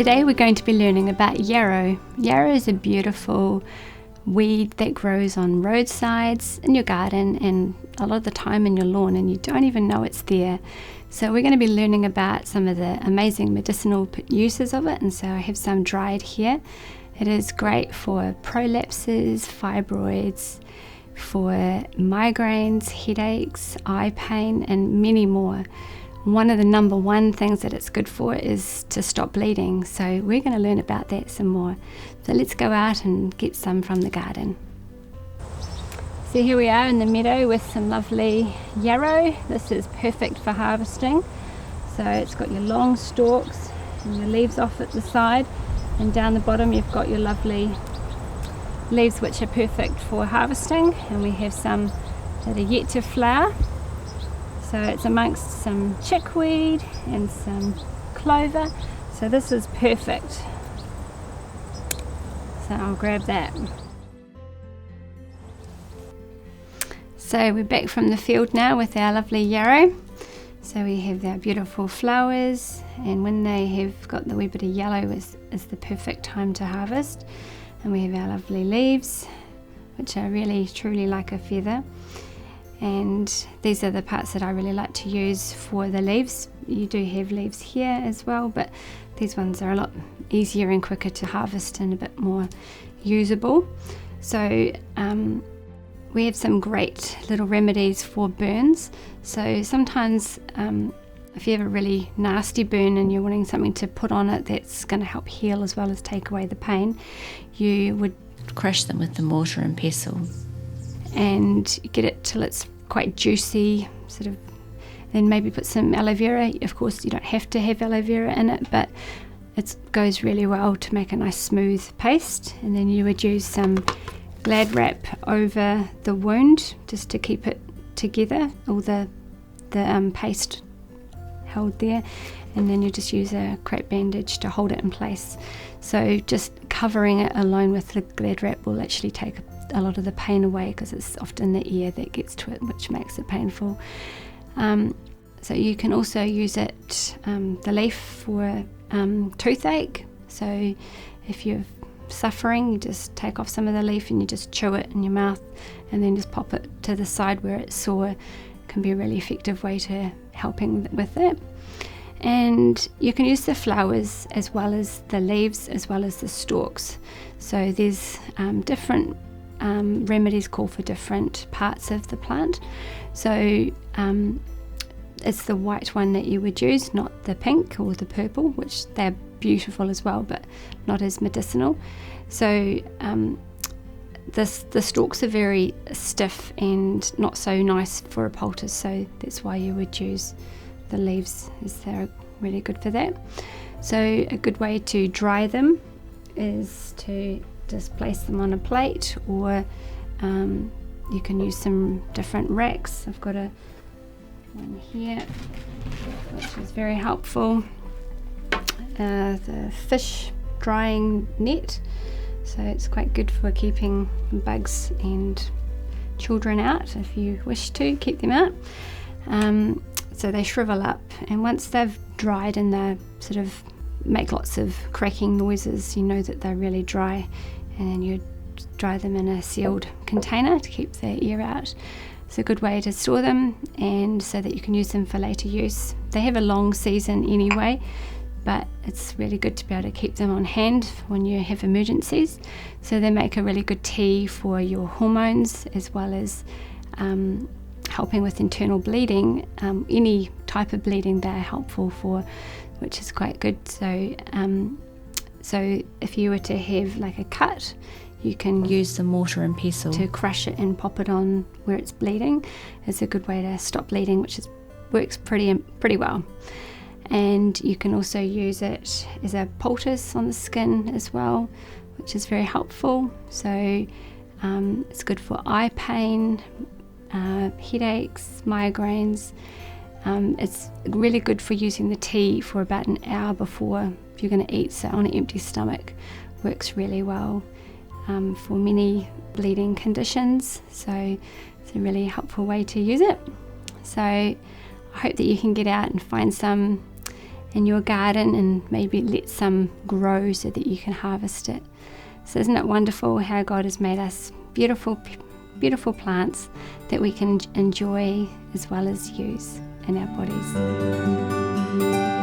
Today we're going to be learning about yarrow. Yarrow is a beautiful weed that grows on roadsides, in your garden, and a lot of the time in your lawn, and you don't even know it's there. So we're going to be learning about some of the amazing medicinal uses of it, and so I have some dried here. It is great for prolapses, fibroids, for migraines, headaches, eye pain, and many more. One of the number one things that it's good for is to stop bleeding, so we're going to learn about that some more. So let's go out and get some from the garden. So here we are in the meadow with some lovely yarrow. This is perfect for harvesting. So it's got your long stalks and your leaves off at the side, and down the bottom you've got your lovely leaves which are perfect for harvesting, and we have some that are yet to flower. So it's amongst some chickweed and some clover, so this is perfect. So I'll grab that. So we're back from the field now with our lovely yarrow. So we have our beautiful flowers, and when they have got the wee bit of yellow is the perfect time to harvest. And we have our lovely leaves, which are really truly like a feather. And these are the parts that I really like to use for the leaves. You do have leaves here as well, but these ones are a lot easier and quicker to harvest and a bit more usable. So we have some great little remedies for burns. So sometimes if you have a really nasty burn and you're wanting something to put on it that's going to help heal as well as take away the pain, you would crush them with the mortar and pestle and get it till it's quite juicy, sort of. Then maybe put some aloe vera. Of course you don't have to have aloe vera in it, but it goes really well to make a nice smooth paste. And then you would use some Glad wrap over the wound just to keep it together, all the paste held there, and then you just use a crepe bandage to hold it in place. So just covering it alone with the Glad wrap will actually take a lot of the pain away, because it's often the ear that gets to it, which makes it painful. So you can also use it, the leaf, for toothache. So if you're suffering, you just take off some of the leaf and you just chew it in your mouth, and then just pop it to the side where it's sore. It can be a really effective way to helping with it. And you can use the flowers as well as the leaves as well as the stalks. So there's different remedies call for different parts of the plant. So it's the white one that you would use, not the pink or the purple, which they're beautiful as well, but not as medicinal. So the stalks are very stiff and not so nice for a poultice, so that's why you would use the leaves, as they're really good for that. So a good way to dry them is to just place them on a plate, or you can use some different racks. I've got one here which is very helpful, the fish drying net. So it's quite good for keeping bugs and children out if you wish to keep them out. So they shrivel up, and once they've dried and they sort of make lots of cracking noises, you know that they're really dry, and then you dry them in a sealed container to keep the air out. It's a good way to store them, and so that you can use them for later use. They have a long season anyway, but it's really good to be able to keep them on hand when you have emergencies. So they make a really good tea for your hormones, as well as helping with internal bleeding. Any type of bleeding they're helpful for, which is quite good. So so if you were to have like a cut, you can use the mortar and pestle to crush it and pop it on where it's bleeding. It's a good way to stop bleeding, which works pretty well. And you can also use it as a poultice on the skin as well, which is very helpful. So it's good for eye pain, headaches, migraines. It's really good for using the tea for about an hour before you're going to eat. So on an empty stomach works really well for many bleeding conditions. So it's a really helpful way to use it. So I hope that you can get out and find some in your garden and maybe let some grow so that you can harvest it. So isn't it wonderful how God has made us beautiful plants that we can enjoy as well as use in our bodies?